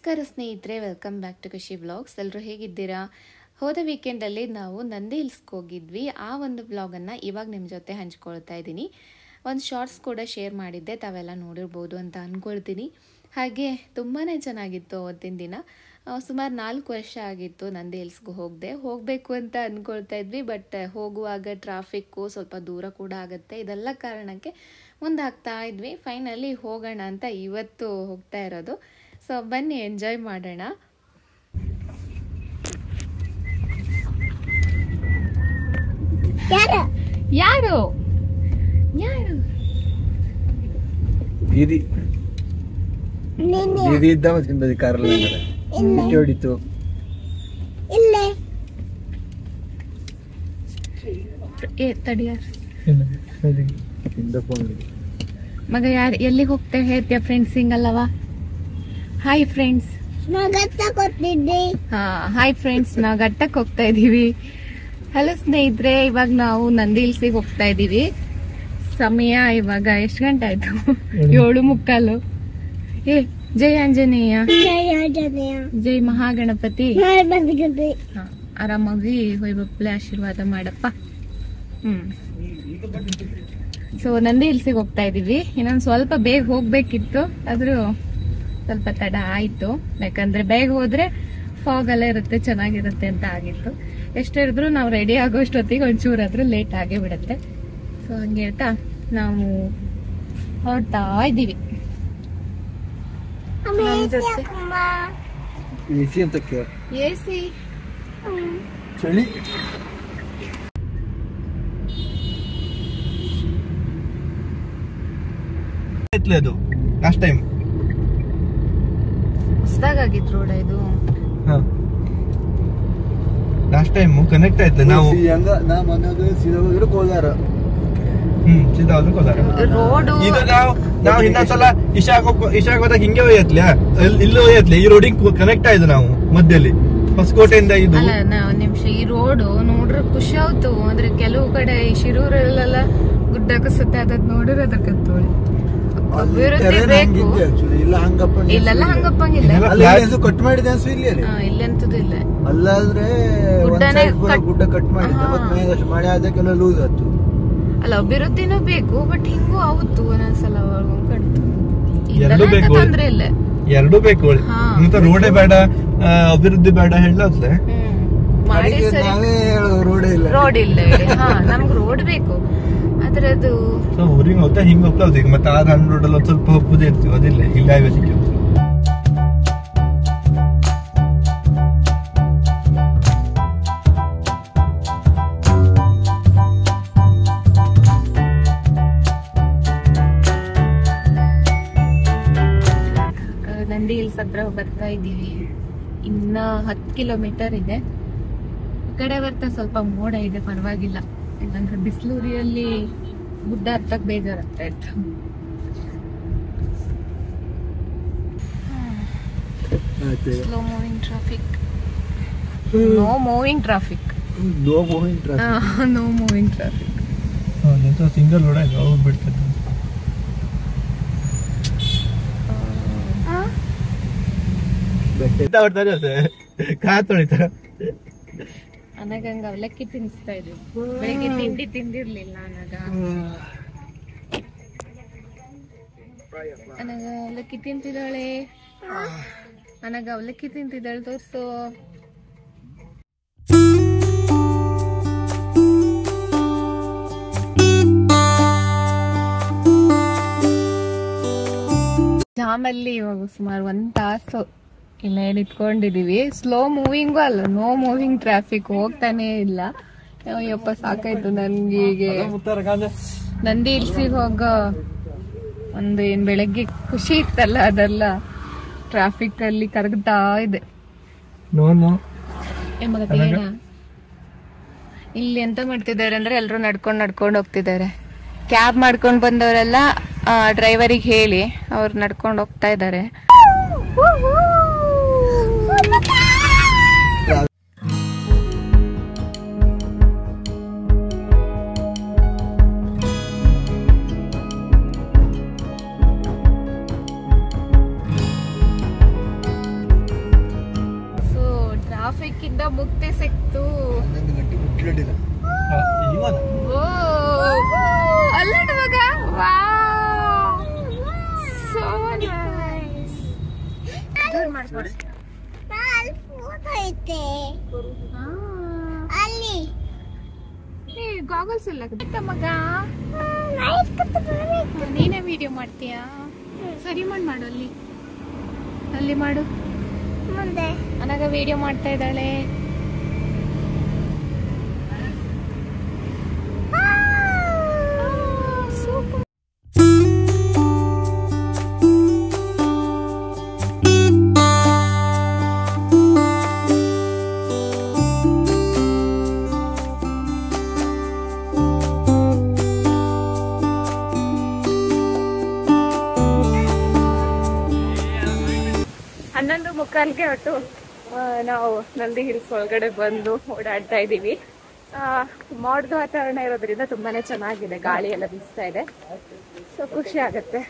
ನಮಸ್ಕಾರ ಸ್ನೇಹಿತರೆ, welcome back to ಖುಷಿ ವ್ಲಾಗ್ಸ್. ಎಲ್ಲರೂ ಹೇಗಿದ್ದೀರಾ? ಹೋದ ವೀಕೆಂಡಲ್ಲಿ ನಾವು ನಂದಿ ಹಿಲ್ಸ್ಗೆ ಹೋಗಿದ್ವಿ. ಆ ಒಂದು ವ್ಲಾಗನ್ನು ಇವಾಗ ನಿಮ್ಮ ಜೊತೆ ಹಂಚ್ಕೊಳ್ತಾ ಇದ್ದೀನಿ. ಒಂದು ಶಾರ್ಟ್ಸ್ ಕೂಡ ಶೇರ್ ಮಾಡಿದ್ದೆ, ತಾವೆಲ್ಲ ನೋಡಿರ್ಬೋದು ಅಂತ ಅಂದ್ಕೊಳ್ತೀನಿ. ಹಾಗೆ ತುಂಬಾ ಚೆನ್ನಾಗಿತ್ತು ಅವತ್ತಿನ ದಿನ. ಸುಮಾರು 4 ವರ್ಷ ಆಗಿತ್ತು ನಂದಿ ಹಿಲ್ಸ್ಗೆ ಹೋಗಬೇಕು ಅಂತ ಅಂದ್ಕೊಳ್ತಾ ಇದ್ವಿ. ಬಟ್ ಹೋಗುವಾಗ ಟ್ರಾಫಿಕ್ಕು ಸ್ವಲ್ಪ ದೂರ ಕೂಡ ಆಗುತ್ತೆ, ಇದೆಲ್ಲ ಕಾರಣಕ್ಕೆ ಮುಂದಾಗ್ತಾ ಇದ್ವಿ. ಫೈನಲಿ ಹೋಗೋಣ ಅಂತ ಇವತ್ತು ಹೋಗ್ತಾ ಇರೋದು. ಸೊ ಬನ್ನಿ ಎಂಜಾಯ್ ಮಾಡೋಣ. ಯಾರು ಯಾರು ದೀದಿ ದೀದಿ ಇದ್ದ ಮತ್ತೆ ಕಾರಲ್ಲ ಹೊಡಿತು. ಮಗ ಯಾರು ಎಲ್ಲಿಗೆ ಹೋಗ್ತೇವೆ ಹೇಳ್ತೀಯ? ಫ್ರೆಂಡ್ಸ್ ಹಿಂಗಲ್ಲವಾ? Hi friends. ಹಾಯ್ ಫ್ರೆಂಡ್ಸ್, ನಾವು ಘಟ್ಟಕ್ಕೆ ಹೋಗ್ತಾ ಇದೀವಿ. ಹಲೋ ಸ್ನೇಹಿತರೆ, ಇವಾಗ ನಾವು ನಂದಿ ಹಿಲ್ಸಿಗೆ ಹೋಗ್ತಾ ಇದೀವಿ. ಸಮಯ ಇವಾಗ ಎಷ್ಟು ಗಂಟೆ ಆಯ್ತು? 7:45. ಜೈ ಆಂಜನೇಯ, ಜೈ ಮಹಾಗಣಪತಿ. ಆರಾಮಾಗಿ ಹೊಯ್ಬಪ್ಲೆ ಆಶೀರ್ವಾದ ಮಾಡಪ್ಪ. ಸೊ ನಂದಿ ಹಿಲ್ಸಿಗೆ ಹೋಗ್ತಾ ಇದೀವಿ. ಇನ್ನೊಂದು ಸ್ವಲ್ಪ ಬೇಗ ಹೋಗ್ಬೇಕಿತ್ತು, ಆದ್ರೂ ಸ್ವಲ್ಪ ತಡ ಆಯ್ತು. ಯಾಕಂದ್ರೆ ಬೇಗ ಹೋದ್ರೆ ಫಾಗ್ ಎಲ್ಲ ಇರುತ್ತೆ, ಚೆನ್ನಾಗಿರುತ್ತೆ ಅಂತ ಆಗಿತ್ತು. ಎಷ್ಟು ಹೇಳಿದ್ರು ನಾವು ರೆಡಿ ಆಗೋಷ್ಟೊತ್ತಿಗೆ ಒಂಚೂರಾದ್ರೂ ಲೇಟ್ ಆಗೇ ಬಿಡುತ್ತೆ. ಸೊ ಹಂಗೆ ಹೇಳ್ತಾ ನಾವು ಹೊರಡ್ತಾ ಇದ್ದೀವಿ. ಎಸಿ ಚಳಿ ಅದು ಲಾಸ್ಟ್ ಟೈಮ್ ಹೊಸದಾಗಿತ್ತು ರೋಡ್ ಇದು. ಲಾಸ್ಟ್ ಟೈಮ್ ಕನೆಕ್ಟ್ ಆಯ್ತು. ನಾವು ಕೋಲಾರ ಸೀದಾ ಕೋಲಾರ ರೋಡ್ ಇದು ನಾವು ಇನ್ನೊಂದ್ಸಲ ಇಶಾಕ್ ಹೋದಾಗ ಹಿಂಗೆ ಹೋಯತ್ಲ, ಇಲ್ಲಿ ಹೋಯತ್ಲೆ. ಈ ರೋಡಿಗೆ ಕನೆಕ್ಟ್ ಆಯ್ತು ನಾವು ಮಧ್ಯದಲ್ಲಿ ಹೊಸಕೋಟೆಯಿಂದ. ಇದು ನಿಮಿಷ, ಈ ರೋಡ್ ನೋಡ್ರೆ ಖುಷಿ ಆಯ್ತು. ಆದ್ರೆ ಕೆಲವು ಕಡೆ ಈ ಶಿರೂರಲ್ಲೆಲ್ಲ ಗುಡ್ಡ ಕಸುತ್ತೆ, ಅದಕ್ಕೆ ನೋಡಿದ್ರೆ ಅದಕ್ಕೆ ತೋಳಿ ಅಭಿವೃದ್ಧಿ ಬೇಕು. ಇಲ್ಲೆಲ್ಲ ಹಂಗಪ್ಪಂಗಿಲ್ಲ, ಕಟ್ ಮಾಡಿದೆ ಅನ್ಸು. ಇಲ್ಲಂತದ್ದು ಇಲ್ಲ, ಅಲ್ಲಾದ್ರೆ ಗುಡ್ಡ ಕಟ್ ಮಾಡಿದ್ರೆ ಮಳೆ ಆದ ಕೆಲವು ಲೂಸ್ ಆಯ್ತು. ಅಲ್ಲ, ಅಭಿವೃದ್ಧಿನೂ ಬೇಕು, ಬಟ್ ಹಿಂಗೂ ಆವತ್ತು ಒಂದೊಂದ್ಸಲ ತೊಂದ್ರೆ ಇಲ್ಲ. ಎರಡೂ ಬೇಕು. ರೋಡೇ ಬೇಡ, ಅಭಿವೃದ್ಧಿ ಬೇಡ ಹೇಳತ್ಲೆ. ರೋಡ್ ಇಲ್ಲ, ನಮ್ಗೆ ರೋಡ್ ಬೇಕು. ಆದ್ರೆ ಅದು ಊರಿಗೆ ಹೋಗ್ತಾ ಹಿಂಗ್ ಹೋಗ್ತಾ ಹೋದ್. ಮತ್ತೆ ಆ ರನ್ ರೋಡ್ ಅಲ್ಲಿ ಸ್ವಲ್ಪ ಹೋಗ್ಬೋದೇ ಇರ್ತೀವಿ, ಅದಿಲ್ಲ ಇಲ್ಲ ಹೈವೇ ಸಿಕ್ಕಿತ್ತು. ನಂದಿ ಹಿಲ್ಸ್ ಹತ್ರ ಬರ್ತಾ ಇದೀವಿ. ಇನ್ನ 10 ಕಿಲೋಮೀಟರ್ ಇದೆ. ಈ ಕಡೆ ಬರ್ತಾ ಸ್ವಲ್ಪ ಮೋಡ ಇದೆ, ಪರವಾಗಿಲ್ಲ. ಇಲ್ಲಾಂದ್ರೆ ಬಿಸ್ಲೂರಿಯಲ್ಲಿ ಗುಡ್ಡ ಹತ್ತಕ್ ಬೇಜಾರಾಗ್ತಾ ಇತ್ತು. Slow moving traffic, no moving traffic, no moving traffic, no moving traffic. Single road ಆಯ್ತು, ಅವ್ರು ಬಿಡ್ತಾರೆ. ಅನಗಂಗ ಅವಲಕ್ಕಿ ತಿನ್ನಿಸ್ತಾ ಇದ್ವಿ. ಬೆಳಿಗ್ಗೆ ತಿಂಡಿ ತಿಂದಿರ್ಲಿಲ್ಲ ಅನಗ ಅವಲಕ್ಕಿ ತಿಂತಿದ್ದಾಳೆ. ಅನಗ ಅವಲಕ್ಕಿ ತಿಂತಿದ್ದಾಳೆ, ತೋರ್ಸು. ಜಾಮಲ್ಲಿ ಇವಾಗ ಸುಮಾರು 1 ತಾಸು ಇಲ್ಲ ಇಟ್ಕೊಂಡಿದೀವಿ. ಸ್ಲೋ ಮೂವಿಂಗು ಅಲ್ಲ, ನೋ ಮೂವಿಂಗ್ ಟ್ರಾಫಿಕ್, ಹೋಗ್ತಾನೆ ಇಲ್ಲ. ಅಯ್ಯಪ್ಪ ಸಾಕಾಯ್ತು ನನ್ಗೆ. ನಂದಿ ಹಿಲ್ಸಿಗೆ ಹೋಗೋ ಒಂದು ಏನ್ ಬೆಳಗ್ಗೆ ಖುಷಿ ಇತ್ತಲ್ಲ, ಅದೆಲ್ಲ ಟ್ರಾಫಿಕ್ ಅಲ್ಲಿ ಕರಗ್ತಾ ಇದೆ. ಇಲ್ಲಿ ಎಂತ ಮಾಡ್ತಿದ್ದಾರೆ ಅಂದ್ರೆ ಎಲ್ರು ನಡ್ಕೊಂಡು ಹೋಗ್ತಿದ್ದಾರೆ. ಕ್ಯಾಬ್ ಮಾಡ್ಕೊಂಡು ಬಂದವರೆಲ್ಲ ಡ್ರೈವರಿಗೆ ಹೇಳಿ ಅವ್ರು ನಡ್ಕೊಂಡು ಹೋಗ್ತಾ ಇದ್ದಾರೆ. ಮುಕ್ತಿ ಸಿಕ್ತು. 11 ಗಂಟೆ ಮುಟ್ಟಿಲ್ಲ. ಓ ಅಲ್ಲಡ ಮಗ. So nice. ದೂರ ಮಾಡ್ಕೊಳ್ಳಿ. ಅಲ್ಲಿ ಗಾಗಲ್ಸ್ ಎಲ್ಲ ಮಗ. ನೀನೇ ವಿಡಿಯೋ ಮಾಡ್ತೀಯಾ? ಸರಿ ಮಾಡು ಅಲ್ಲಿ ಅಲ್ಲಿ ಮಾಡು. ಮುಂದೆ ಅನಗ ವಿಡಿಯೋ ಮಾಡ್ತಾ ಇದ್ದಾಳೆ. ಮುಕ್ಕಾಲ್ಗೆ ಹೊಟ್ಟು ನಾವು ನಂದಿ ಹಿಲ್ಸ್ ಒಳಗಡೆ ಬಂದು ಓಡಾಡ್ತಾ ಇದ್ದೀವಿ. ಮೋಡದ ವಾತಾವರಣ ಇರೋದ್ರಿಂದ ತುಂಬಾನೇ ಚೆನ್ನಾಗಿದೆ, ಗಾಳಿ ಎಲ್ಲ ಬೀಸ್ತಾ ಇದೆ, ಸೊ ಖುಷಿ ಆಗತ್ತೆ.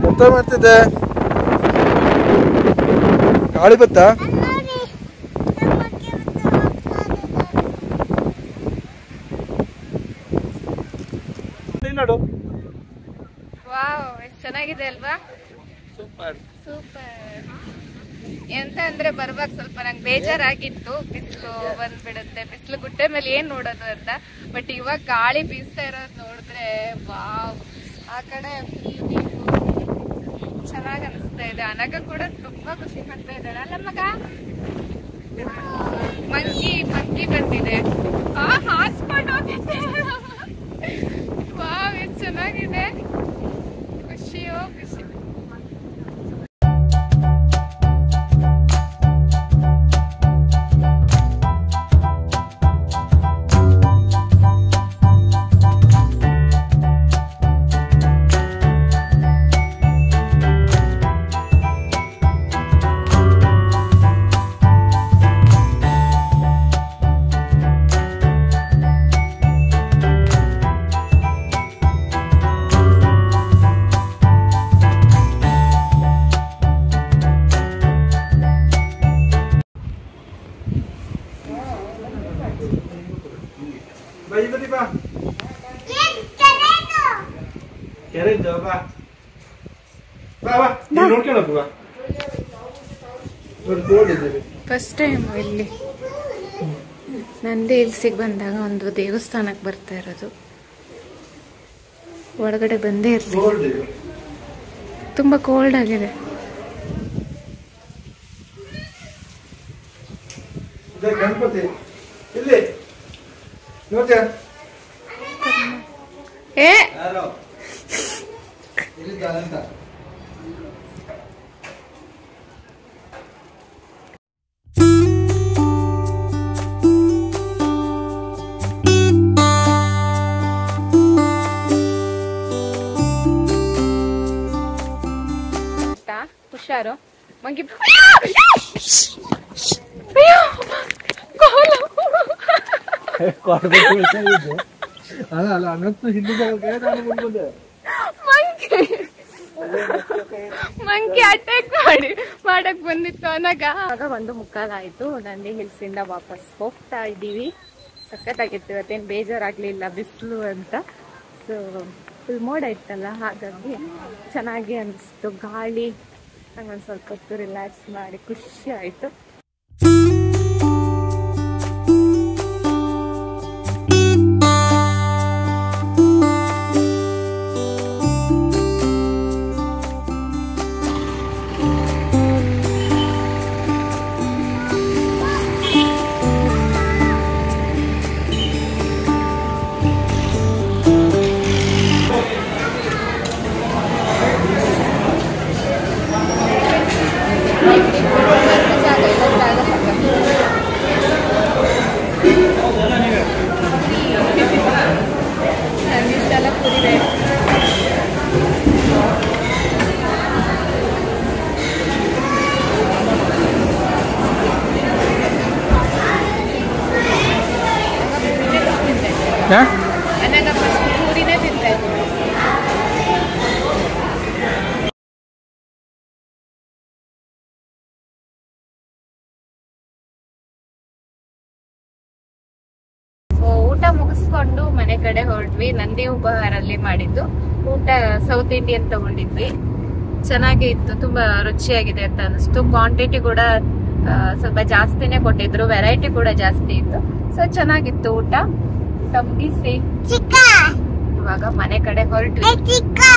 ಎಂತ ಮಾಡ್ತಿದ್ದೆ? ಗಾಳಿ ಬತ್ತಾ? ನೋಡು. ವಾವ್, ಎಷ್ಟು ಚೆನ್ನಾಗಿದೆ ಅಲ್ವಾ? Super super. ಎಂತ ಅಂದ್ರೆ ಬರ್ವಾಗ ಸ್ವಲ್ಪ ನಂಗೆ ಬೇಜಾರಾಗಿತ್ತು, ಬಿಸಿಲು ಬಂದ್ಬಿಡುತ್ತೆ, ಬಿಸಿಲು ಗುಡ್ಡೆ ಮೇಲೆ ಏನ್ ನೋಡೋದು ಅಂತ. ಬಟ್ ಇವಾಗ ಗಾಳಿ ಬೀಸ್ತಾ ಇರೋದು ನೋಡಿದ್ರೆ ವಾವ್, ಆ ಕಡೆ ಚೆನ್ನಾಗಿ ಅನಿಸ್ತಾ ಇದೆ. ಅನಗ ಕೂಡ ತುಂಬಾ ಖುಷಿ ಪಡ್ತಾ ಇದ್ದಾಳೆ ಅಲ್ಲ ಮಗ? ಮಂಕಿ ಬಂದಿದೆ, ಹಾಸ್ಕೊಂಡು ಹೋಗಿದ್ದೆ. ವಾವ್, ಎಷ್ಟು ಚೆನ್ನಾಗಿದೆ, ಖುಷಿಯೋ ಖುಷಿ. ಫಸ್ಟ್ ಟೈಮ್ ಇಲ್ಲಿ ನಂದಿ ಹಿಲ್ಸಿಗೆ ಬಂದಾಗ ಒಂದು ದೇವಸ್ಥಾನಕ್ಕೆ ಬರ್ತಾ ಇರೋದು. ಒಳಗಡೆ ಬಂದೇ ಇರಲಿಲ್ಲ, ತುಂಬಾ ಕೋಲ್ಡ್ ಆಗಿದೆ. ಗಣಪತಿ ಇಲ್ಲಿ ನೋಡ್ತೀಯ? ಏ ಹುಷಾರು ಮಂಕಿ ಮಂಕಿ ಅಟ್ಯಾಕ್ ಮಾಡಕ್ ಬಂದಿತ್ತು ಅನಾಗ. ಆಗ 1:15 ಆಯ್ತು. ನಂದಿ ಹಿಲ್ಸ್ ಇಂದ ವಾಪಸ್ ಹೋಗ್ತಾ ಇದ್ದೀವಿ. ಸಖತ್ತಾಗಿತ್ತು, ಇವತ್ತೇನು ಬೇಜಾರಾಗ್ಲಿಲ್ಲ ಬಿಸಿಲು ಅಂತ. ಸೊ ಫುಲ್ ಮೋಡ ಇತ್ತಲ್ಲ, ಹಾಗಾಗಿ ಚೆನ್ನಾಗಿ ಅನಿಸ್ತು. ಗಾಳಿ ನಂಗೊಂದು ಸ್ವಲ್ಪ ಹೊತ್ತು ರಿಲ್ಯಾಕ್ಸ್ ಮಾಡಿ ಖುಷಿ ಆಯ್ತು. ಪೂರಿನೇ ತಿಂತಾ ಇದ್ದೀನಿ. ಊಟ ಮುಗಿಸ್ಕೊಂಡು ಮನೆ ಕಡೆ ಹೊರಟ್ವಿ. ನಂದಿ ಉಪಹಾರಲ್ಲಿ ಮಾಡಿದ್ದು ಊಟ ಸೌತ್ ಇಂಡಿಯನ್ ತಗೊಂಡಿದ್ವಿ. ಚೆನ್ನಾಗಿ ಇತ್ತು, ತುಂಬಾ ರುಚಿಯಾಗಿದೆ ಅಂತ ಅನಿಸ್ತು. ಕ್ವಾಂಟಿಟಿ ಕೂಡ ಸ್ವಲ್ಪ ಜಾಸ್ತಿನೇ ಕೊಟ್ಟಿದ್ರು, ವೆರೈಟಿ ಕೂಡ ಜಾಸ್ತಿ ಇತ್ತು. ಸೊ ಚೆನ್ನಾಗಿತ್ತು ಊಟ. ಮುಗಿಸಿ ಇವಾಗ ಮನೆ ಕಡೆ ಹೊರಟ್ವಿ.